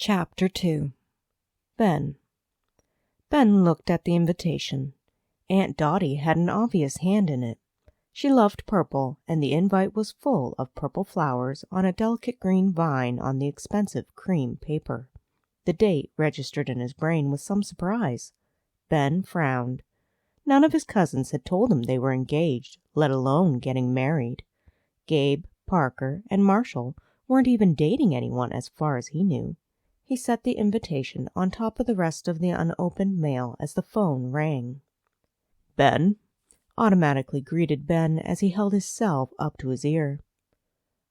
Chapter 2. Ben. Ben looked at the invitation. Aunt Dotty had an obvious hand in it. She loved purple, and the invite was full of purple flowers on a delicate green vine on the expensive cream paper. The date registered in his brain with some surprise. Ben frowned. None of his cousins had told him they were engaged, let alone getting married. Gabe, Parker, and Marshall weren't even dating anyone as far as he knew. He set the invitation on top of the rest of the unopened mail as the phone rang. "Ben," automatically greeted Ben as he held his cell up to his ear.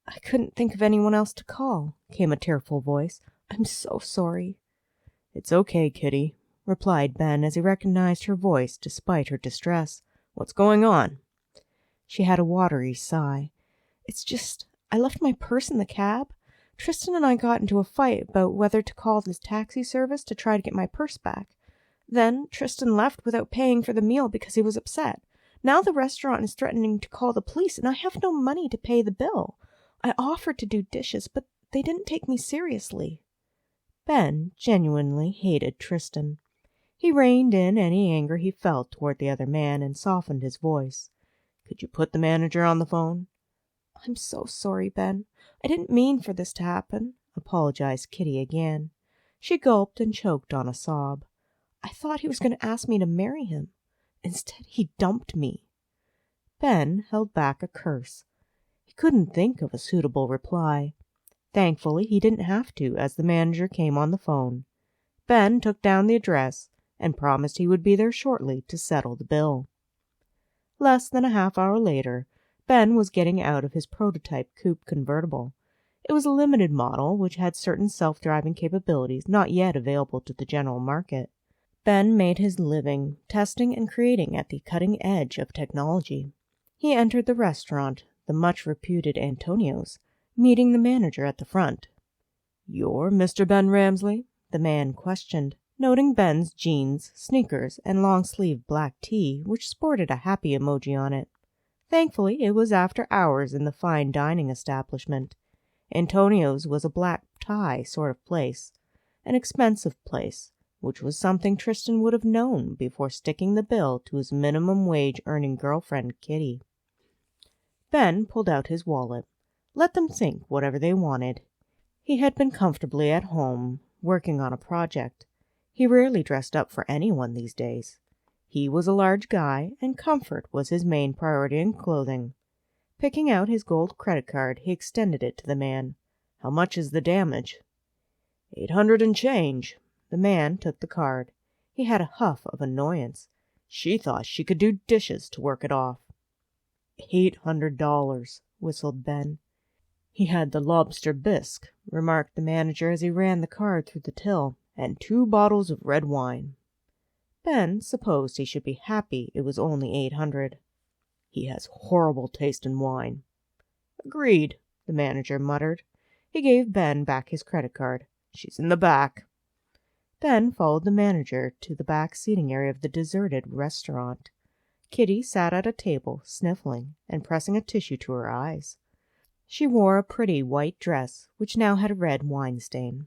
"I couldn't think of anyone else to call," came a tearful voice. "I'm so sorry." "It's okay, Kitty," replied Ben as he recognized her voice despite her distress. "What's going on?" She had a watery sigh. "It's just, I left my purse in the cab. Tristan and I got into a fight about whether to call this taxi service to try to get my purse back. Then Tristan left without paying for the meal because he was upset. Now the restaurant is threatening to call the police, and I have no money to pay the bill. I offered to do dishes, but they didn't take me seriously." Ben genuinely hated Tristan. He reined in any anger he felt toward the other man and softened his voice. "Could you put the manager on the phone?" "I'm so sorry, Ben. I didn't mean for this to happen," apologized Kitty again. She gulped and choked on a sob. "I thought he was going to ask me to marry him. Instead, he dumped me." Ben held back a curse. He couldn't think of a suitable reply. Thankfully, he didn't have to, as the manager came on the phone. Ben took down the address and promised he would be there shortly to settle the bill. Less than a half hour later, Ben was getting out of his prototype coupe convertible. It was a limited model which had certain self-driving capabilities not yet available to the general market. Ben made his living testing and creating at the cutting edge of technology. He entered the restaurant, the much-reputed Antonio's, meeting the manager at the front. "You're Mr. Ben Ramsley?" the man questioned, noting Ben's jeans, sneakers, and long-sleeved black tee, which sported a happy emoji on it. Thankfully, it was after hours in the fine dining establishment. Antonio's was a black tie sort of place, an expensive place, which was something Tristan would have known before sticking the bill to his minimum wage earning girlfriend, Kitty. Ben pulled out his wallet. Let them think whatever they wanted. He had been comfortably at home, working on a project. He rarely dressed up for anyone these days. He was a large guy, and comfort was his main priority in clothing. Picking out his gold credit card, he extended it to the man. "How much is the damage?" "800 and change." The man took the card. He had a huff of annoyance. She thought she could do dishes to work it off. $800, whistled Ben. "He had the lobster bisque," remarked the manager as he ran the card through the till, "and 2 bottles of red wine." Ben supposed he should be happy it was only 800. "He has horrible taste in wine." "Agreed," the manager muttered. He gave Ben back his credit card. "She's in the back." Ben followed the manager to the back seating area of the deserted restaurant. Kitty sat at a table, sniffling and pressing a tissue to her eyes. She wore a pretty white dress, which now had a red wine stain.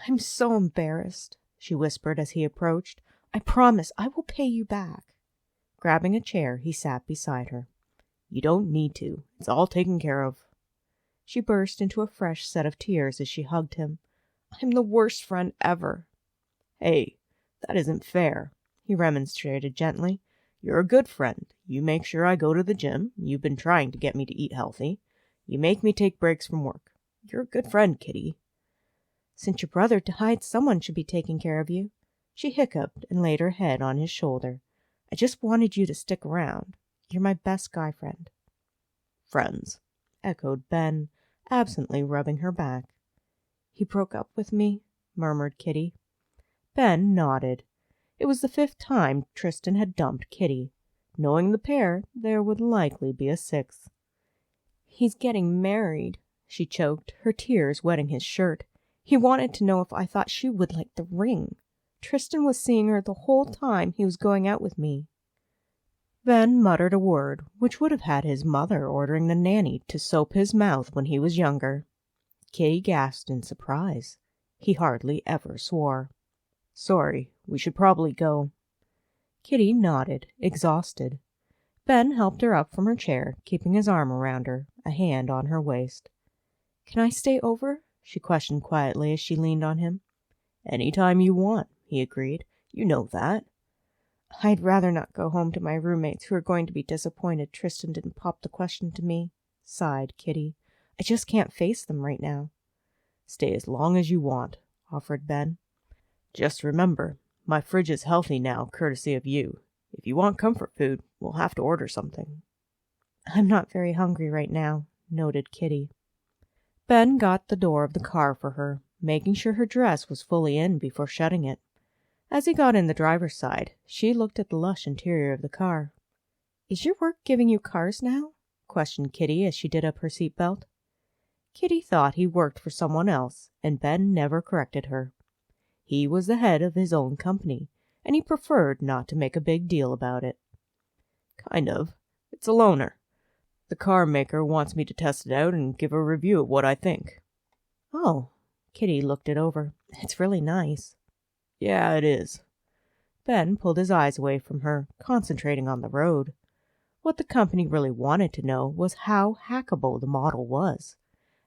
"I'm so embarrassed," she whispered as he approached. "I promise I will pay you back." Grabbing a chair, he sat beside her. "You don't need to. It's all taken care of." She burst into a fresh set of tears as she hugged him. "I'm the worst friend ever." "Hey, that isn't fair," he remonstrated gently. "You're a good friend. You make sure I go to the gym. You've been trying to get me to eat healthy. You make me take breaks from work. You're a good friend, Kitty." "Since your brother died, someone should be taking care of you." She hiccuped and laid her head on his shoulder. "I just wanted you to stick around. You're my best guy friend." "Friends," echoed Ben, absently rubbing her back. "He broke up with me," murmured Kitty. Ben nodded. It was the 5th time Tristan had dumped Kitty. Knowing the pair, there would likely be a 6th. "He's getting married," she choked, her tears wetting his shirt. "He wanted to know if I thought she would like the ring. Tristan was seeing her the whole time he was going out with me." Ben muttered a word which would have had his mother ordering the nanny to soap his mouth when he was younger. Kitty gasped in surprise. He hardly ever swore. "Sorry, we should probably go." Kitty nodded, exhausted. Ben helped her up from her chair, keeping his arm around her, a hand on her waist. "Can I stay over?" she questioned quietly as she leaned on him. "Any time you want," he agreed. "You know that." "I'd rather not go home to my roommates who are going to be disappointed Tristan didn't pop the question to me," sighed Kitty. "I just can't face them right now." "Stay as long as you want," offered Ben. "Just remember, my fridge is healthy now, courtesy of you. If you want comfort food, we'll have to order something." "I'm not very hungry right now," noted Kitty. Ben got the door of the car for her, making sure her dress was fully in before shutting it. As he got in the driver's side, she looked at the lush interior of the car. "Is your work giving you cars now?" questioned Kitty as she did up her seatbelt. Kitty thought he worked for someone else, and Ben never corrected her. He was the head of his own company, and he preferred not to make a big deal about it. "Kind of. It's a loaner. The car maker wants me to test it out and give a review of what I think." "Oh." Kitty looked it over. "It's really nice." "Yeah, it is." Ben pulled his eyes away from her, concentrating on the road. What the company really wanted to know was how hackable the model was.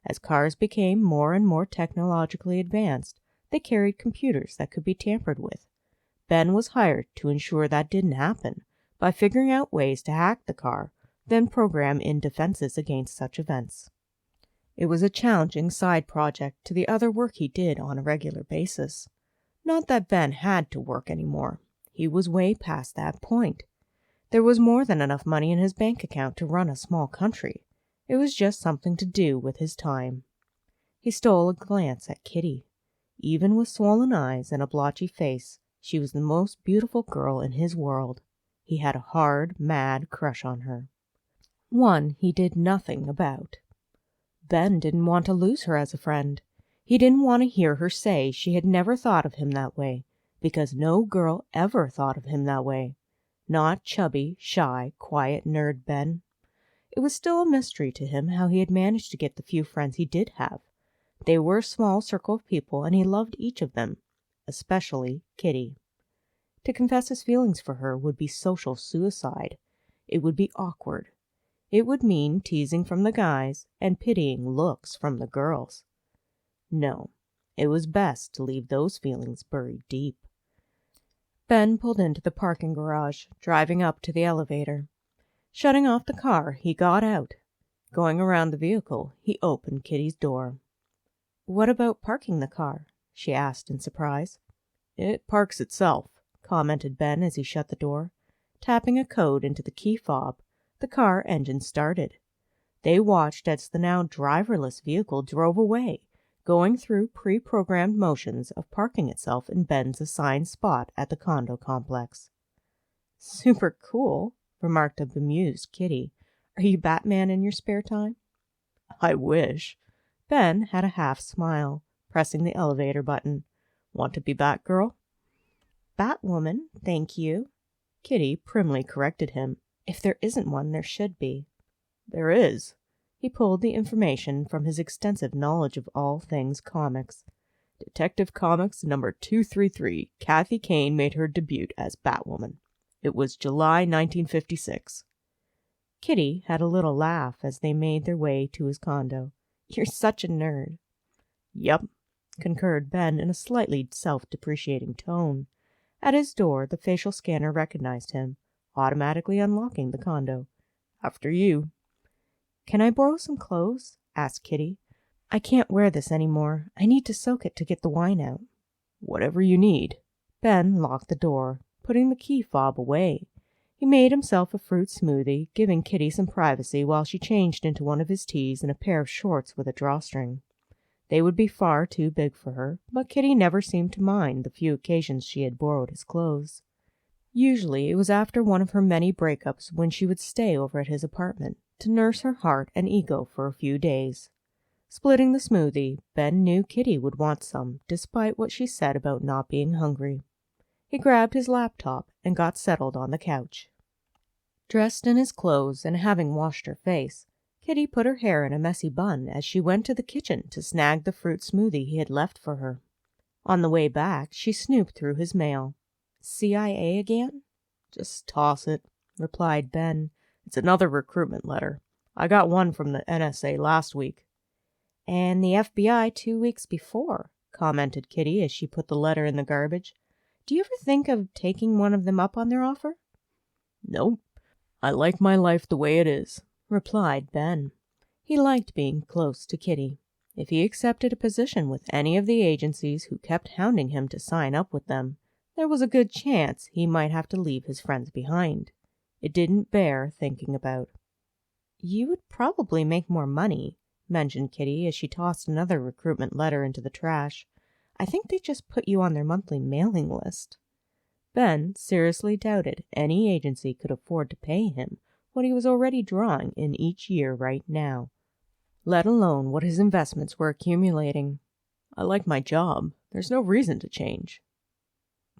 As cars became more and more technologically advanced, they carried computers that could be tampered with. Ben was hired to ensure that didn't happen by figuring out ways to hack the car, then program in defenses against such events. It was a challenging side project to the other work he did on a regular basis. Not that Ben had to work anymore. He was way past that point. There was more than enough money in his bank account to run a small country. It was just something to do with his time. He stole a glance at Kitty. Even with swollen eyes and a blotchy face, she was the most beautiful girl in his world. He had a hard, mad crush on her. One he did nothing about. Ben didn't want to lose her as a friend. He didn't want to hear her say she had never thought of him that way, because no girl ever thought of him that way. Not chubby, shy, quiet nerd Ben. It was still a mystery to him how he had managed to get the few friends he did have. They were a small circle of people, and he loved each of them, especially Kitty. To confess his feelings for her would be social suicide. It would be awkward. It would mean teasing from the guys and pitying looks from the girls. No, it was best to leave those feelings buried deep. Ben pulled into the parking garage, driving up to the elevator. Shutting off the car, he got out. Going around the vehicle, he opened Kitty's door. "What about parking the car?" she asked in surprise. "It parks itself," commented Ben as he shut the door. Tapping a code into the key fob, the car engine started. They watched as the now driverless vehicle drove away, going through pre-programmed motions of parking itself in Ben's assigned spot at the condo complex. "Super cool," remarked a bemused Kitty. "Are you Batman in your spare time?" "I wish." Ben had a half smile, pressing the elevator button. "Want to be Batgirl?" "Batwoman, thank you." Kitty primly corrected him. "If there isn't one, there should be." "There is." He pulled the information from his extensive knowledge of all things comics. "Detective Comics number 233, Kathy Kane made her debut as Batwoman. It was July 1956. Kitty had a little laugh as they made their way to his condo. "You're such a nerd." "Yep," concurred Ben in a slightly self-depreciating tone. At his door, the facial scanner recognized him, automatically unlocking the condo. "After you." "Can I borrow some clothes?" asked Kitty. "I can't wear this anymore. I need to soak it to get the wine out." "Whatever you need." Ben locked the door, putting the key fob away. He made himself a fruit smoothie, giving Kitty some privacy while she changed into one of his tees and a pair of shorts with a drawstring. They would be far too big for her, but Kitty never seemed to mind the few occasions she had borrowed his clothes. Usually it was after one of her many breakups when she would stay over at his apartment to nurse her heart and ego for a few days. Splitting the smoothie, Ben knew Kitty would want some, despite what she said about not being hungry. He grabbed his laptop and got settled on the couch. Dressed in his clothes and having washed her face, Kitty put her hair in a messy bun as she went to the kitchen to snag the fruit smoothie he had left for her. On the way back, she snooped through his mail. CIA again? Just toss it, replied Ben. It's another recruitment letter. I got one from the NSA last week. And the FBI 2 weeks before, commented Kitty as she put the letter in the garbage. Do you ever think of taking one of them up on their offer? Nope. I like my life the way it is, replied Ben. He liked being close to Kitty. If he accepted a position with any of the agencies who kept hounding him to sign up with them, there was a good chance he might have to leave his friends behind. It didn't bear thinking about. You would probably make more money, mentioned Kitty as she tossed another recruitment letter into the trash. I think they just put you on their monthly mailing list. Ben seriously doubted any agency could afford to pay him what he was already drawing in each year right now, let alone what his investments were accumulating. I like my job. There's no reason to change.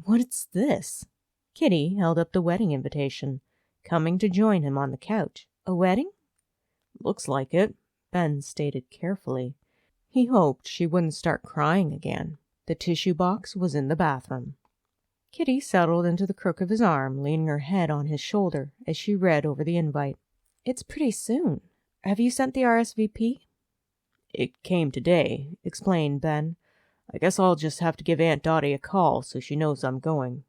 What's this? Kitty held up the wedding invitation, coming to join him on the couch. A wedding? Looks like it, Ben stated carefully. He hoped she wouldn't start crying again. The tissue box was in the bathroom. Kitty settled into the crook of his arm, leaning her head on his shoulder as she read over the invite. It's pretty soon. Have you sent the RSVP? It came today, explained Ben. I guess I'll just have to give Aunt Dottie a call so she knows I'm going.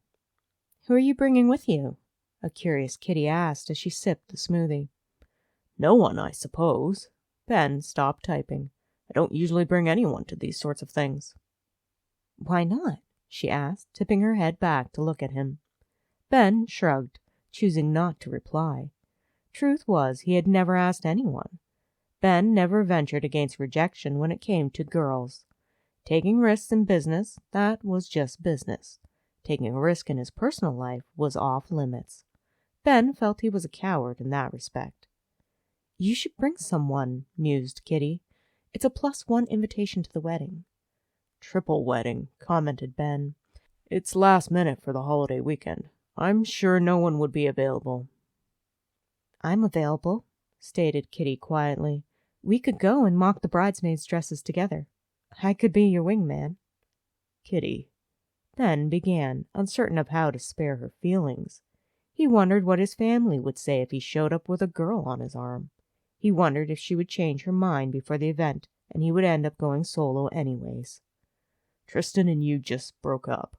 Who are you bringing with you? A curious Kitty asked as she sipped the smoothie. No one, I suppose. Ben stopped typing. I don't usually bring anyone to these sorts of things. Why not? She asked, tipping her head back to look at him. Ben shrugged, choosing not to reply. Truth was, he had never asked anyone. Ben never ventured against rejection when it came to girls. Taking risks in business, that was just business. Taking a risk in his personal life was off limits. Ben felt he was a coward in that respect. You should bring someone, mused Kitty. It's a +1 invitation to the wedding. Triple wedding, commented Ben. It's last minute for the holiday weekend. I'm sure no one would be available. I'm available, stated Kitty quietly. We could go and mock the bridesmaids' dresses together. I could be your wingman. Kitty. Ben began, uncertain of how to spare her feelings. He wondered what his family would say if he showed up with a girl on his arm. He wondered if she would change her mind before the event, and he would end up going solo anyways. Tristan and you just broke up.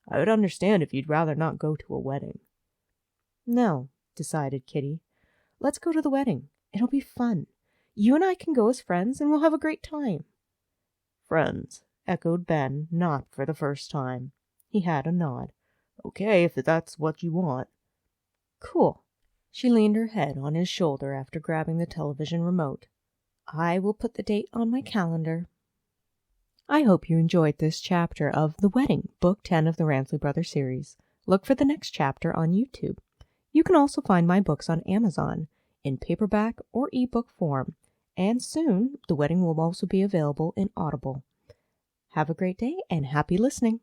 I would understand if you'd rather not go to a wedding. No, decided Kitty. Let's go to the wedding. It'll be fun. You and I can go as friends, and we'll have a great time. Friends, echoed Ben, not for the first time. He had a nod. Okay, if that's what you want. Cool. She leaned her head on his shoulder after grabbing the television remote. I will put the date on my calendar. I hope you enjoyed this chapter of The Wedding, Book 10 of the Ransley Brothers series. Look for the next chapter on YouTube. You can also find my books on Amazon, in paperback or ebook form, and soon The Wedding will also be available in Audible. Have a great day and happy listening!